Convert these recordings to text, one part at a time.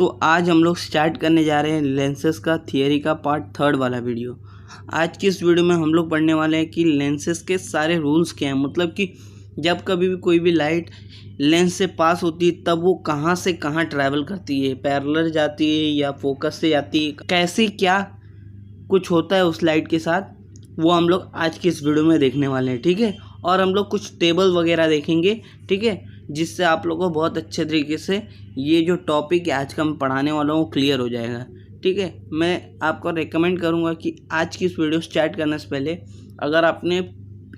तो आज हम लोग स्टार्ट करने जा रहे हैं लेंसेज का थियरी का पार्ट 3 वाला वीडियो। आज की इस वीडियो में हम लोग पढ़ने वाले हैं कि लेंसेज के सारे रूल्स क्या हैं, मतलब कि जब कभी भी कोई भी लाइट लेंस से पास होती है तब वो कहाँ से कहाँ ट्रैवल करती है, पैरेलल जाती है या फोकस से जाती है, कैसे क्या कुछ होता है उस लाइट के साथ, वो हम लोग आज की इस वीडियो में देखने वाले हैं। ठीक है, और हम लोग कुछ टेबल वगैरह देखेंगे। ठीक है, जिससे आप लोगों को बहुत अच्छे तरीके से ये जो टॉपिक है आज का मैं पढ़ाने वाला हूँ क्लियर हो जाएगा। ठीक है, मैं आपको रेकमेंड करूँगा कि आज की इस वीडियो स्टार्ट करने से पहले अगर आपने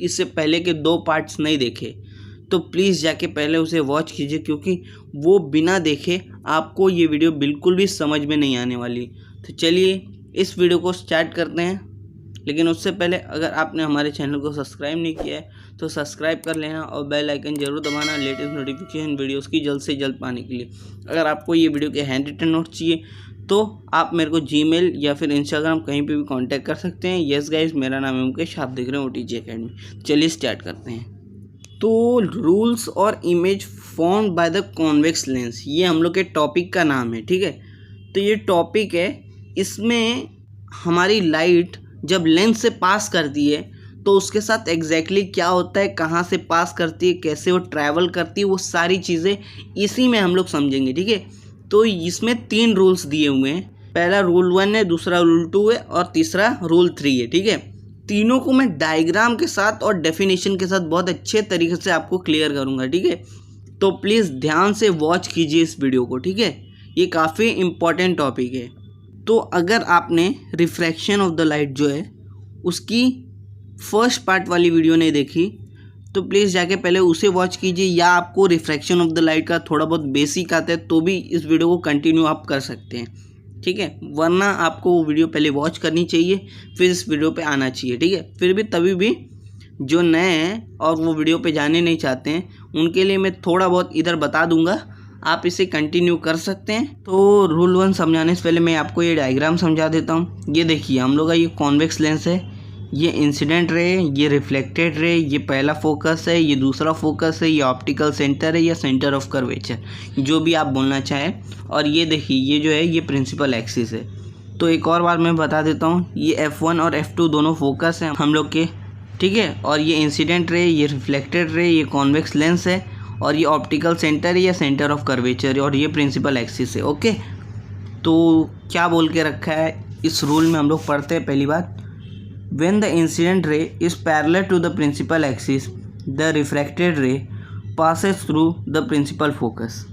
इससे पहले के 2 पार्ट्स नहीं देखे तो प्लीज़ जाके पहले उसे वॉच कीजिए, क्योंकि वो बिना देखे आपको ये वीडियो बिल्कुल भी समझ में नहीं आने वाली। तो चलिए इस वीडियो को स्टार्ट करते हैं, लेकिन उससे पहले अगर आपने हमारे चैनल को सब्सक्राइब नहीं किया है तो सब्सक्राइब कर लेना और बेल आइकन जरूर दबाना लेटेस्ट नोटिफिकेशन वीडियोस की जल्द से जल्द पाने के लिए। अगर आपको ये वीडियो के हैंड रिटन नोट चाहिए तो आप मेरे को जीमेल या फिर इंस्टाग्राम कहीं पे भी कांटेक्ट कर सकते हैं। यस गाइस, मेरा नाम है मुकेश, आप देख रहे हैं OTG अकेडमी। चलिए स्टार्ट करते हैं। तो रूल्स और image formed by the convex lens, ये हम लोग के टॉपिक का नाम है। ठीक है, तो ये टॉपिक है, इसमें हमारी लाइट जब लेंस से पास करती है तो उसके साथ एग्जैक्टली क्या होता है, कहाँ से पास करती है, कैसे वो ट्रैवल करती है, वो सारी चीज़ें इसी में हम लोग समझेंगे। ठीक है, तो इसमें 3 रूल्स दिए हुए हैं। पहला रूल 1 है, दूसरा रूल 2 है और तीसरा रूल 3 है। ठीक है, तीनों को मैं डायग्राम के साथ और डेफिनेशन के साथ बहुत अच्छे तरीके से आपको क्लियर करूँगा। ठीक है, तो प्लीज़ ध्यान से वॉच कीजिए इस वीडियो को। ठीक है, ये काफ़ी इम्पॉर्टेंट टॉपिक है। तो अगर आपने रिफ्रैक्शन ऑफ द लाइट जो है उसकी फर्स्ट पार्ट वाली वीडियो नहीं देखी तो प्लीज़ जाके पहले उसे वॉच कीजिए, या आपको रिफ्रैक्शन ऑफ द लाइट का थोड़ा बहुत बेसिक आता है तो भी इस वीडियो को कंटिन्यू आप कर सकते हैं। ठीक है, वरना आपको वो वीडियो पहले वॉच करनी चाहिए फिर इस वीडियो पे आना चाहिए। ठीक है, फिर भी तभी भी जो नए हैं और वो वीडियो पे जाने नहीं चाहते हैं उनके लिए मैं थोड़ा बहुत इधर बता दूंगा, आप इसे कंटिन्यू कर सकते हैं। तो रूल 1 समझाने से पहले मैं आपको ये डायग्राम समझा देता हूँ। ये देखिए, हम लोग का ये कॉन्वेक्स लेंस है, ये इंसिडेंट रे, ये रिफ्लेक्टेड रे, ये पहला फोकस है, ये दूसरा फोकस है, ये ऑप्टिकल सेंटर है या सेंटर ऑफ कर्वेचर, जो भी आप बोलना चाहें। और ये देखिए, ये जो है ये प्रिंसिपल एक्सिस है। तो एक और बार मैं बता देता हूँ, ये F1 और F2 दोनों फोकस हैं हम लोग के। ठीक है, और ये इंसिडेंट रे, ये रिफ्लेक्टेड रे, ये कॉन्वेक्स लेंस है, और ये ऑप्टिकल सेंटर या सेंटर ऑफ कर्वेचर, और ये प्रिंसिपल एक्सिस है। ओके, तो क्या बोल के रखा है इस रूल में हम लोग पढ़ते हैं। पहली बात, when the incident ray is parallel to the principal axis the refracted ray passes through the principal focus.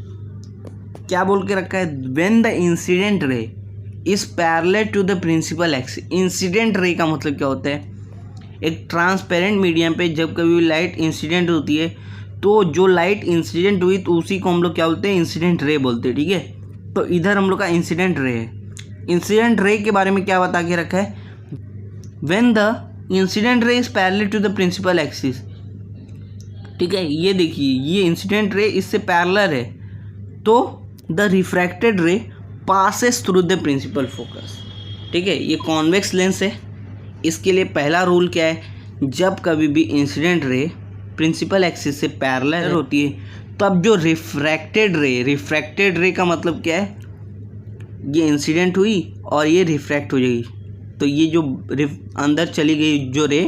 क्या बोल के रखा है, when the incident ray is parallel to the principal axis. Incident ray का मतलब क्या होता है, एक ट्रांसपेरेंट मीडियम पे जब कभी लाइट इंसिडेंट होती है तो जो लाइट इंसिडेंट हुई तो उसी को हम लोग क्या बोलते हैं, इंसिडेंट रे बोलते हैं। ठीक है, तो इधर हम लोग का इंसिडेंट रे है। इंसिडेंट रे के बारे में क्या बता के रखा है, when the incident ray is parallel to the principal axis. ठीक है, ये देखिए, ये इंसिडेंट रे इससे पैरेलल है तो the refracted ray passes through the principal focus. ठीक है, ये कॉन्वेक्स लेंस है। इसके लिए पहला रूल क्या है, जब कभी भी इंसिडेंट रे प्रिंसिपल एक्सिस से पैरेलल होती है तब जो रिफ्रैक्टेड रे का मतलब क्या है, ये इंसिडेंट हुई और ये रिफ्रैक्ट हो जाएगी, तो ये जो अंदर चली गई जो रे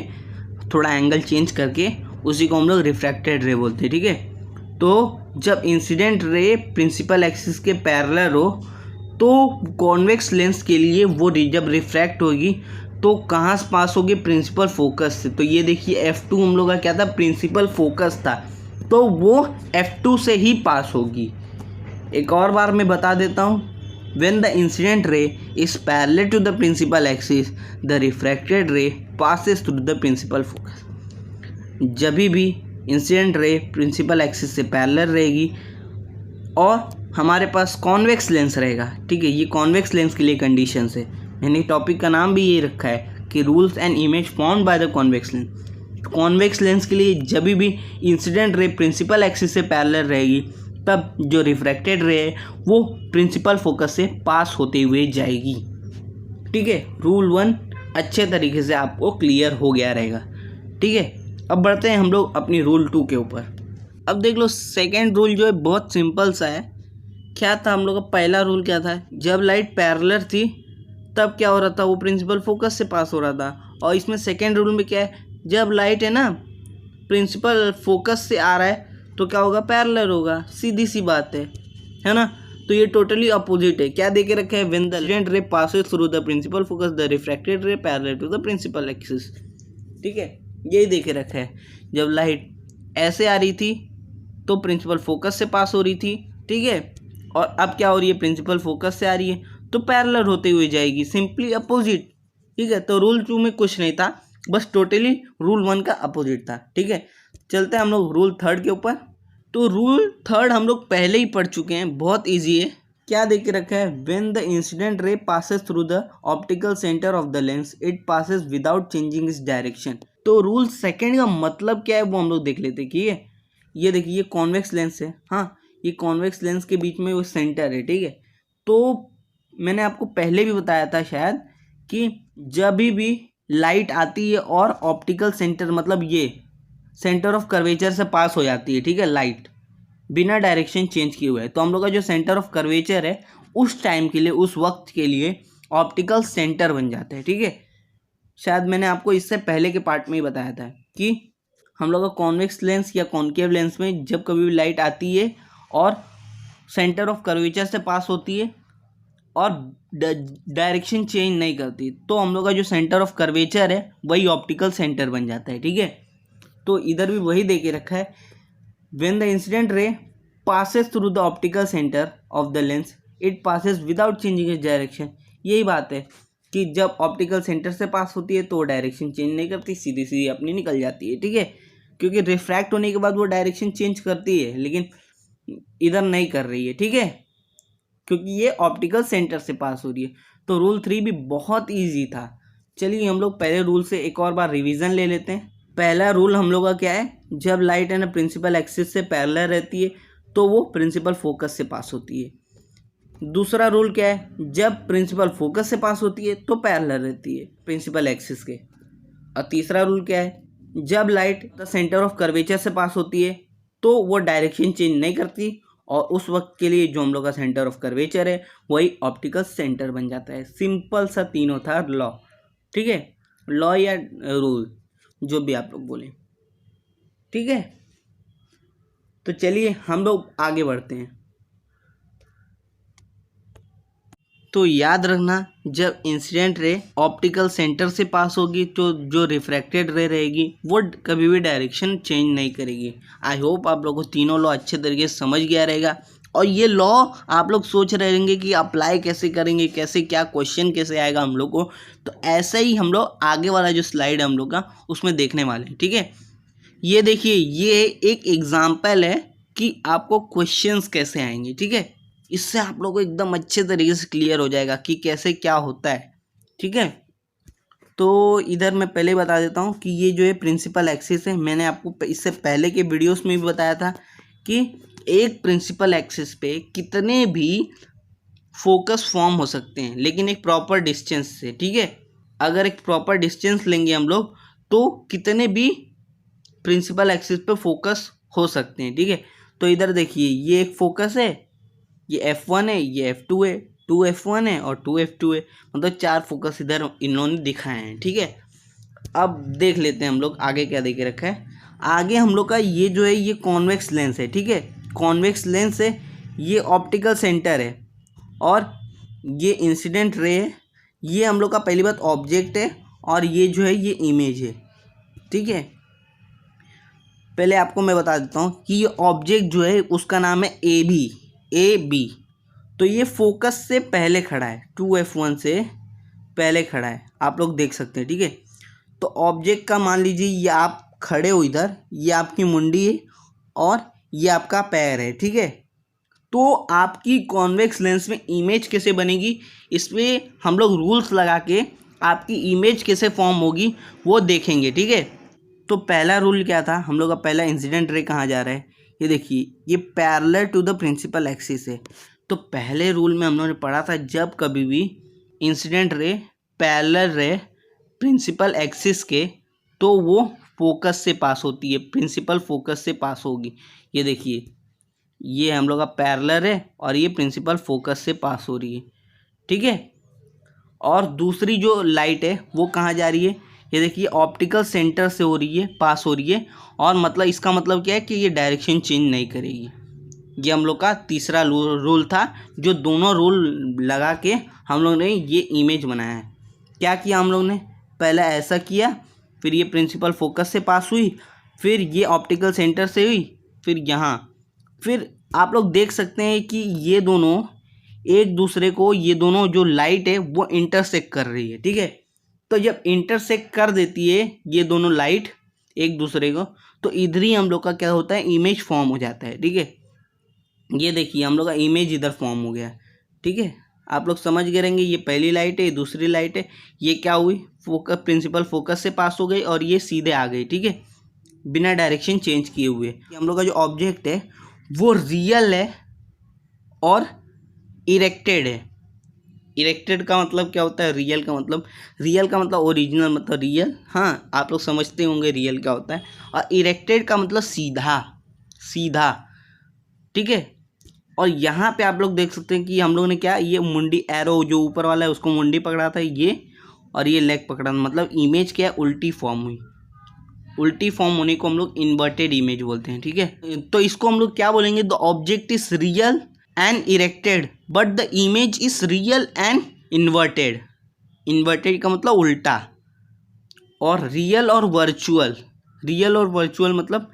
थोड़ा एंगल चेंज करके उसी को हम लोग रिफ्रैक्टेड रे बोलते हैं। ठीक है, तो जब इंसिडेंट रे प्रिंसिपल एक्सिस के पैरेलल हो तो कॉन्वेक्स लेंस के लिए वो जब रिफ्रैक्ट होगी तो कहाँ से पास होगी, प्रिंसिपल फोकस से। तो ये देखिए, F2 हम लोग का क्या था, प्रिंसिपल फोकस था, तो वो F2 से ही पास होगी। एक और बार मैं बता देता हूँ, when the incident ray is parallel to the principal axis the refracted ray passes through the principal focus. जब भी इंसिडेंट रे प्रिंसिपल एक्सिस से पैरेलल रहेगी और हमारे पास कॉन्वेक्स लेंस रहेगा। ठीक है, ये कॉन्वेक्स लेंस के लिए कंडीशंस है, मैंने टॉपिक का नाम भी ये रखा है कि rules and image formed by the convex lens. Convex lens के लिए जब भी इंसिडेंट रे प्रिंसिपल एक्सिस से पैरेलल रहेगी तब जो रिफ्रैक्टेड रे है वो प्रिंसिपल फोकस से पास होते हुए जाएगी। ठीक है, रूल 1 अच्छे तरीके से आपको क्लियर हो गया रहेगा। ठीक है, अब बढ़ते हैं हम लोग अपनी रूल 2 के ऊपर। अब देख लो, सेकेंड रूल जो है बहुत सिंपल सा है क्या था हम लोग का पहला रूल क्या था, जब लाइट पैरेलल थी तब क्या हो रहा था, वो प्रिंसिपल फोकस से पास हो रहा था। और इसमें सेकेंड रूल में क्या है, जब लाइट है ना प्रिंसिपल फोकस से आ रहा है तो क्या होगा, पैरेलल होगा, सीधी सी बात है ना। तो ये टोटली अपोजिट है। क्या देके रखे हैं, when the incident ray passes through the principal focus the refracted ray parallel to the principal axis. ठीक है, यही देके रखा है। जब लाइट ऐसे आ रही थी तो प्रिंसिपल फोकस से पास हो रही थी, ठीक है, और अब क्या हो रही है, प्रिंसिपल फोकस से आ रही है तो पैरेलल होते हुए जाएगी, सिंपली अपोजिट। ठीक है, तो रूल 2 में कुछ नहीं था, बस टोटली रूल 1 का अपोजिट था। ठीक है, चलते हैं हम लोग रूल 3 के ऊपर। तो रूल 3 हम लोग पहले ही पढ़ चुके हैं, बहुत ईजी है। क्या देख के रखा है, when the incident ray passes through the optical centre of the lens it passes without changing its direction. तो रूल 2 का मतलब क्या है वो हम लोग देख लेते हैं। कि ये देखिए, ये कॉन्वेक्स लेंस है, हाँ, ये कॉन्वेक्स लेंस के बीच में वो सेंटर है। ठीक है, तो मैंने आपको पहले भी बताया था शायद कि जब भी लाइट आती है और ऑप्टिकल सेंटर मतलब ये सेंटर ऑफ कर्वेचर से पास हो जाती है, ठीक है, लाइट बिना डायरेक्शन चेंज किए हुए, तो हम लोग का जो सेंटर ऑफ कर्वेचर है उस टाइम के लिए, उस वक्त के लिए ऑप्टिकल सेंटर बन जाता है। ठीक है, शायद मैंने आपको इससे पहले के पार्ट में ही बताया था कि हम लोग का कॉन्वेक्स लेंस या कॉन्केव लेंस में जब कभी भी लाइट आती है और सेंटर ऑफ कर्वेचर से पास होती है और डायरेक्शन चेंज नहीं करती, तो हम लोग का जो सेंटर ऑफ कर्वेचर है वही ऑप्टिकल सेंटर बन जाता है। ठीक है, तो इधर भी वही दे के रखा है, when the incident ray passes through the optical centre of the lens it passes without changing its direction. यही बात है कि जब ऑप्टिकल सेंटर से पास होती है तो डायरेक्शन चेंज नहीं करती, सीधी सीधी अपनी निकल जाती है। ठीक है, क्योंकि रिफ्रैक्ट होने के बाद वो डायरेक्शन चेंज करती है, लेकिन इधर नहीं कर रही है। ठीक है, क्योंकि ये ऑप्टिकल सेंटर से पास हो रही है। तो रूल 3 भी बहुत ईजी था। चलिए हम लोग पहले रूल से एक और बार रिवीजन ले लेते हैं। पहला रूल हम लोग का क्या है, जब लाइट है ना प्रिंसिपल एक्सिस से पैरेलल रहती है तो वो प्रिंसिपल फोकस से पास होती है। दूसरा रूल क्या है, जब प्रिंसिपल फोकस से पास होती है तो पैरेलल रहती है प्रिंसिपल एक्सिस के। और तीसरा रूल क्या है, जब light the centre of curvature से पास होती है तो वो डायरेक्शन चेंज नहीं करती और उस वक्त के लिए जो हम लोग का सेंटर ऑफ कर्वेचर है वही ऑप्टिकल सेंटर बन जाता है। सिंपल सा तीनों था लॉ। ठीक है, लॉ या रूल जो भी आप लोग बोले। ठीक है, तो चलिए हम लोग आगे बढ़ते हैं। तो याद रखना, जब इंसिडेंट रे ऑप्टिकल सेंटर से पास होगी तो जो रिफ्रैक्टेड रे रहेगी वो कभी भी डायरेक्शन चेंज नहीं करेगी। आई होप आप लोगों को तीनों लॉ अच्छे तरीके से समझ गया रहेगा। और ये लॉ आप लोग सोच रहे रहेंगे कि अप्लाई कैसे करेंगे, कैसे क्या क्वेश्चन कैसे आएगा हम लोग को, तो ऐसे ही हम लोग आगे वाला जो स्लाइड है हम लोग का उसमें देखने वाले हैं। ठीक है, ये देखिए, ये एक एग्जाम्पल है कि आपको क्वेश्चंस कैसे आएंगे। ठीक है, इससे आप लोगों को एकदम अच्छे तरीके से क्लियर हो जाएगा कि कैसे क्या होता है। ठीक है, तो इधर मैं पहले बता देता हूँ कि ये जो है प्रिंसिपल एक्सिस है। मैंने आपको इससे पहले के वीडियोस में भी बताया था कि एक प्रिंसिपल एक्सिस पे कितने भी फोकस फॉर्म हो सकते हैं, लेकिन एक प्रॉपर डिस्टेंस से। ठीक है, अगर एक प्रॉपर डिस्टेंस लेंगे हम लोग तो कितने भी प्रिंसिपल एक्सिस पे फोकस हो सकते हैं। ठीक है, तो इधर देखिए, ये एक फोकस है, ये F1 है, ये F2 है, 2F1 है और 2F2 है, मतलब 4 फोकस इधर इन्होंने दिखाए हैं। ठीक है, अब देख लेते हैं हम लोग आगे क्या देके रखा है। आगे हम लोग का ये जो है ये कॉन्वेक्स लेंस है। ठीक है, कॉन्वेक्स लेंस है, ये ऑप्टिकल सेंटर है और ये इंसिडेंट रे है। ये हम लोग का पहली बात ऑब्जेक्ट है और ये जो है ये इमेज है। ठीक है, पहले आपको मैं बता देता हूँ कि ये ऑब्जेक्ट जो है उसका नाम है ए बी। तो ये फोकस से पहले खड़ा है, 2F1 से पहले खड़ा है, आप लोग देख सकते हैं। ठीक है, तो ऑब्जेक्ट का मान लीजिए ये आप खड़े हो इधर, ये आपकी मुंडी है और ये आपका पैर है। ठीक है, तो आपकी कॉन्वेक्स लेंस में इमेज कैसे बनेगी, इसमें हम लोग रूल्स लगा के आपकी इमेज कैसे फॉर्म होगी वो देखेंगे। ठीक है, तो पहला रूल क्या था हम लोग का, पहला इंसिडेंट रे कहाँ जा रहा है, ये देखिए, ये parallel to the principal axis है। तो पहले रूल में हम लोगों ने पढ़ा था, जब कभी भी इंसिडेंट रे पैरेलल रे प्रिंसिपल एक्सिस के तो वो फोकस से पास होती है, प्रिंसिपल फोकस से पास होगी। ये देखिए, ये हम लोग का पैरेलल है और ये प्रिंसिपल फोकस से पास हो रही है, ठीक है। और दूसरी जो लाइट है वो कहाँ जा रही है, ये देखिए ऑप्टिकल सेंटर से हो रही है, पास हो रही है। और मतलब इसका मतलब क्या है कि ये डायरेक्शन चेंज नहीं करेगी। ये हम लोग का तीसरा रूल था, जो दोनों रूल लगा के हम लोग ने ये इमेज बनाया है। क्या किया हम लोग ने, पहले ऐसा किया, फिर ये प्रिंसिपल फोकस से पास हुई, फिर ये ऑप्टिकल सेंटर से हुई, फिर यहाँ, फिर आप लोग देख सकते हैं कि ये दोनों एक दूसरे को, ये दोनों जो लाइट है वो इंटरसेक्ट कर रही है, ठीक है। तो जब इंटरसेक्ट कर देती है ये दोनों लाइट एक दूसरे को, तो इधर ही हम लोग का क्या होता है, इमेज फॉर्म हो जाता है, ठीक है। ये देखिए हम लोग का इमेज इधर फॉर्म हो गया, ठीक है। आप लोग समझ गए रहेंगे, ये पहली लाइट है, ये दूसरी लाइट है, ये क्या हुई, फोकस प्रिंसिपल फोकस से पास हो गई और ये सीधे आ गई, ठीक है, बिना डायरेक्शन चेंज किए हुए। हम लोग का जो ऑब्जेक्ट है वो रियल है और इरेक्टेड है। इरेक्टेड का मतलब क्या होता है, रियल का मतलब ओरिजिनल, मतलब रियल, हाँ आप लोग समझते होंगे रियल क्या होता है। और इरेक्टेड का मतलब सीधा सीधा, ठीक है। और यहाँ पे आप लोग देख सकते हैं कि हम लोग ने क्या, ये मुंडी एरो जो ऊपर वाला है उसको मुंडी पकड़ा था ये, और ये लेग पकड़ा, मतलब इमेज क्या है, उल्टी फॉर्म हुई। उल्टी फॉर्म होने को हम लोग इन्वर्टेड इमेज बोलते हैं, ठीक है। तो इसको हम लोग क्या बोलेंगे, the object is real and erected but the image is real and inverted. Inverted का मतलब उल्टा, और रियल और वर्चुअल, रियल और वर्चुअल मतलब,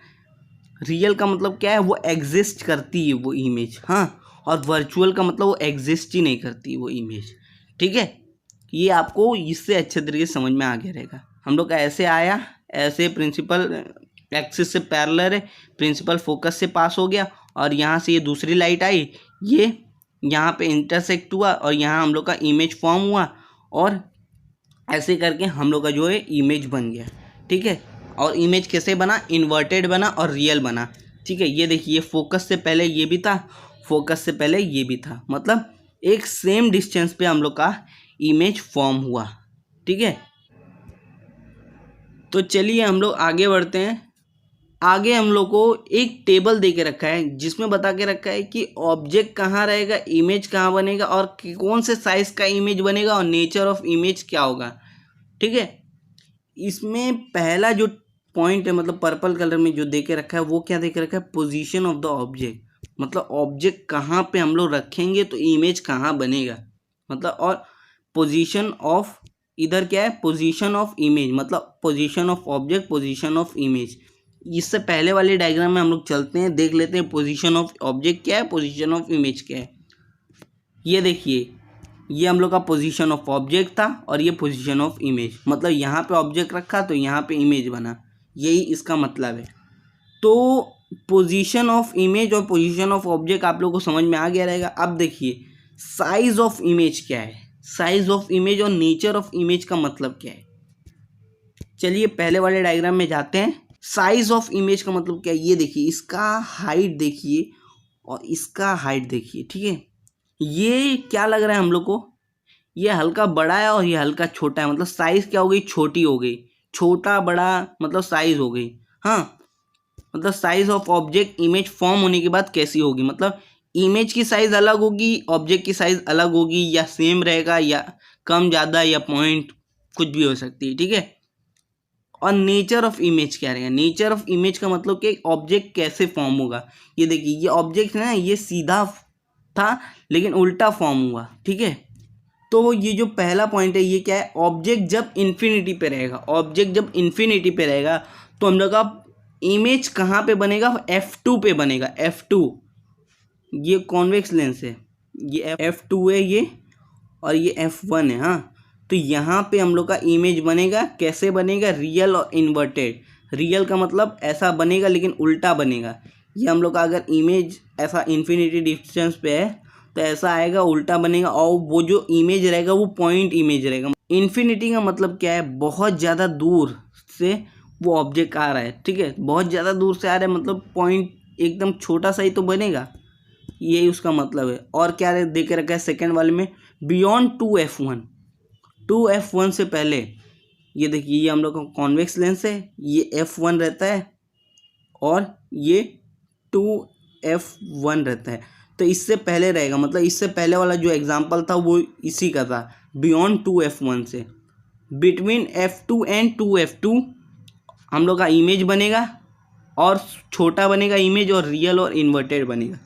रियल का मतलब क्या है, वो एग्जिस्ट करती है वो इमेज, हाँ, और वर्चुअल का मतलब वो एग्जिस्ट ही नहीं करती वो इमेज, ठीक है। ये आपको इससे अच्छे तरीके से समझ में आ गया रहेगा। हम लोग का ऐसे आया, ऐसे प्रिंसिपल एक्सिस से पैरेलल है, प्रिंसिपल फोकस से पास हो गया, और यहाँ से ये दूसरी लाइट आई, ये यहाँ पे इंटरसेक्ट हुआ और यहाँ हम लोग का इमेज फॉर्म हुआ, और ऐसे करके हम लोग का जो है इमेज बन गया, ठीक है। और इमेज कैसे बना, इन्वर्टेड बना और रियल बना, ठीक है। ये देखिए फोकस से पहले ये भी था, फोकस से पहले ये भी था, मतलब एक सेम डिस्टेंस पे हम लोग का इमेज फॉर्म हुआ, ठीक है। तो चलिए हम लोग आगे बढ़ते हैं। आगे हम लोग को एक टेबल दे के रखा है जिसमें बता के रखा है कि ऑब्जेक्ट कहाँ रहेगा, इमेज कहाँ बनेगा, और कौन से साइज का इमेज बनेगा, और नेचर ऑफ इमेज क्या होगा, ठीक है। इसमें पहला जो पॉइंट है, मतलब पर्पल कलर में जो दे के रखा है, वो क्या दे के रखा है, पोजीशन ऑफ द ऑब्जेक्ट, मतलब ऑब्जेक्ट कहाँ पे हम लोग रखेंगे तो इमेज कहाँ बनेगा, मतलब, और पोजीशन ऑफ, इधर क्या है, पोजीशन ऑफ इमेज, मतलब position of object, position of image. इससे पहले वाले डायग्राम में हम लोग चलते हैं, देख लेते हैं पोजीशन ऑफ ऑब्जेक्ट क्या है, पोजीशन ऑफ इमेज क्या है। ये देखिए, ये हम लोग का पोजीशन ऑफ ऑब्जेक्ट था और ये पोजीशन ऑफ इमेज, मतलब यहाँ पे ऑब्जेक्ट रखा तो यहाँ पे इमेज बना, यही इसका मतलब है। तो पोजीशन ऑफ इमेज और पोजीशन ऑफ ऑब्जेक्ट आप लोगों को समझ में आ गया रहेगा। अब देखिए साइज ऑफ इमेज क्या है, साइज ऑफ इमेज और नेचर ऑफ इमेज का मतलब क्या है। चलिए पहले वाले डायग्राम में जाते हैं। साइज ऑफ इमेज का मतलब क्या है, ये देखिए, इसका हाइट देखिए और इसका हाइट देखिए, ठीक है। ये क्या लग रहा है हम लोग को, ये हल्का बड़ा है और ये हल्का छोटा है, मतलब साइज क्या हो गई, छोटी हो गई, छोटा बड़ा मतलब साइज हो गई, हाँ। मतलब size of object image form होने के बाद कैसी होगी, मतलब इमेज की साइज अलग होगी, ऑब्जेक्ट की साइज अलग होगी, या सेम रहेगा, या कम ज़्यादा, या पॉइंट कुछ भी हो सकती है, ठीक है। और नेचर ऑफ इमेज क्या रहेगा, नेचर ऑफ इमेज का मतलब कि ऑब्जेक्ट कैसे फॉर्म होगा। ये देखिए ये ऑब्जेक्ट है ना, ये सीधा था लेकिन उल्टा फॉर्म हुआ, ठीक है। तो ये जो पहला पॉइंट है ये क्या है, ऑब्जेक्ट जब इन्फिनिटी पे रहेगा, ऑब्जेक्ट जब इन्फिनिटी पे रहेगा तो हम लोग का इमेज कहाँ पे बनेगा, F2 पे बनेगा, F2। ये कॉन्वेक्स लेंस है, ये F2 है ये, और ये F1 है, हाँ। तो यहाँ पे हम लोग का इमेज बनेगा, कैसे बनेगा, रियल और इन्वर्टेड। रियल का मतलब ऐसा बनेगा लेकिन उल्टा बनेगा। ये हम लोग का अगर इमेज ऐसा इन्फिनिटी डिस्टेंस पे है तो ऐसा आएगा, उल्टा बनेगा, और वो जो इमेज रहेगा वो पॉइंट इमेज रहेगा। इन्फिनिटी का मतलब क्या है, बहुत ज़्यादा दूर से वो ऑब्जेक्ट आ रहा है, ठीक है, बहुत ज़्यादा दूर से आ रहा है, मतलब पॉइंट एकदम छोटा सा ही तो बनेगा, यही उसका मतलब है। और क्या दे के रखा है सेकेंड वाले में, बियॉन्ड 2F1, 2F1 से पहले, ये देखिए ये हम लोग का कॉन्वेक्स लेंस है, ये F1 रहता है और ये 2 F1 रहता है, तो इससे पहले रहेगा, मतलब इससे पहले वाला जो एग्जांपल था वो इसी का था, बियॉन्ड 2F1 से। बिटवीन F2 एंड 2F2 हम लोग का इमेज बनेगा और छोटा बनेगा इमेज, और रियल और इन्वर्टेड बनेगा।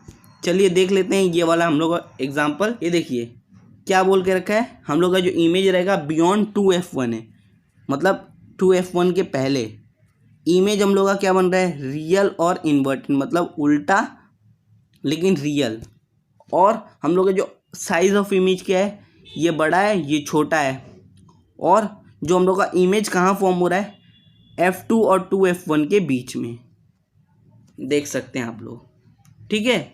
चलिए देख लेते हैं ये वाला हम लोग का एग्जांपल। ये देखिए क्या बोल के रखा है, हम लोग का जो इमेज रहेगा बियॉन्ड 2F1 है, मतलब 2F1 के पहले। इमेज हम लोग का क्या बन रहा है, रियल और इन्वर्टेड, मतलब उल्टा लेकिन रियल। और हम लोग का जो साइज ऑफ इमेज क्या है, ये बड़ा है ये छोटा है। और जो हम लोग का इमेज कहाँ फॉर्म हो रहा है, F2 और 2F1 के बीच में, देख सकते हैं आप लोग। ठीक है,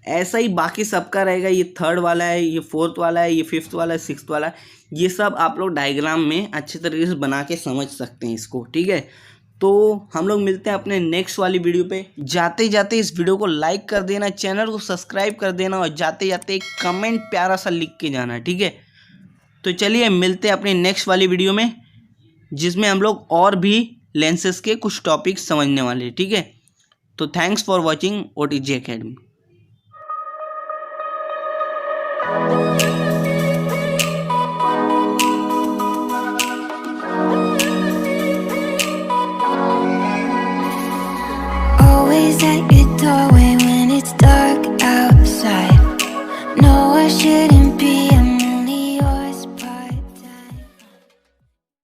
ऐसा ही बाकी सबका रहेगा। ये थर्ड वाला है, ये फोर्थ वाला है, ये फिफ्थ वाला है, सिक्स्थ वाला है, ये सब आप लोग डायग्राम में अच्छे तरीके से बना के समझ सकते हैं इसको। ठीक है, तो हम लोग मिलते हैं अपने नेक्स्ट वाली वीडियो पे। जाते जाते इस वीडियो को लाइक कर देना, चैनल को सब्सक्राइब कर देना, और जाते जाते एक कमेंट प्यारा सा लिख के जाना। ठीक है, तो चलिए मिलते हैं अपनी नेक्स्ट वाली वीडियो में, जिसमें हम लोग और भी लेंसेज के कुछ टॉपिक्स समझने वाले हैं। ठीक है, तो thanks for watching OTG Academy।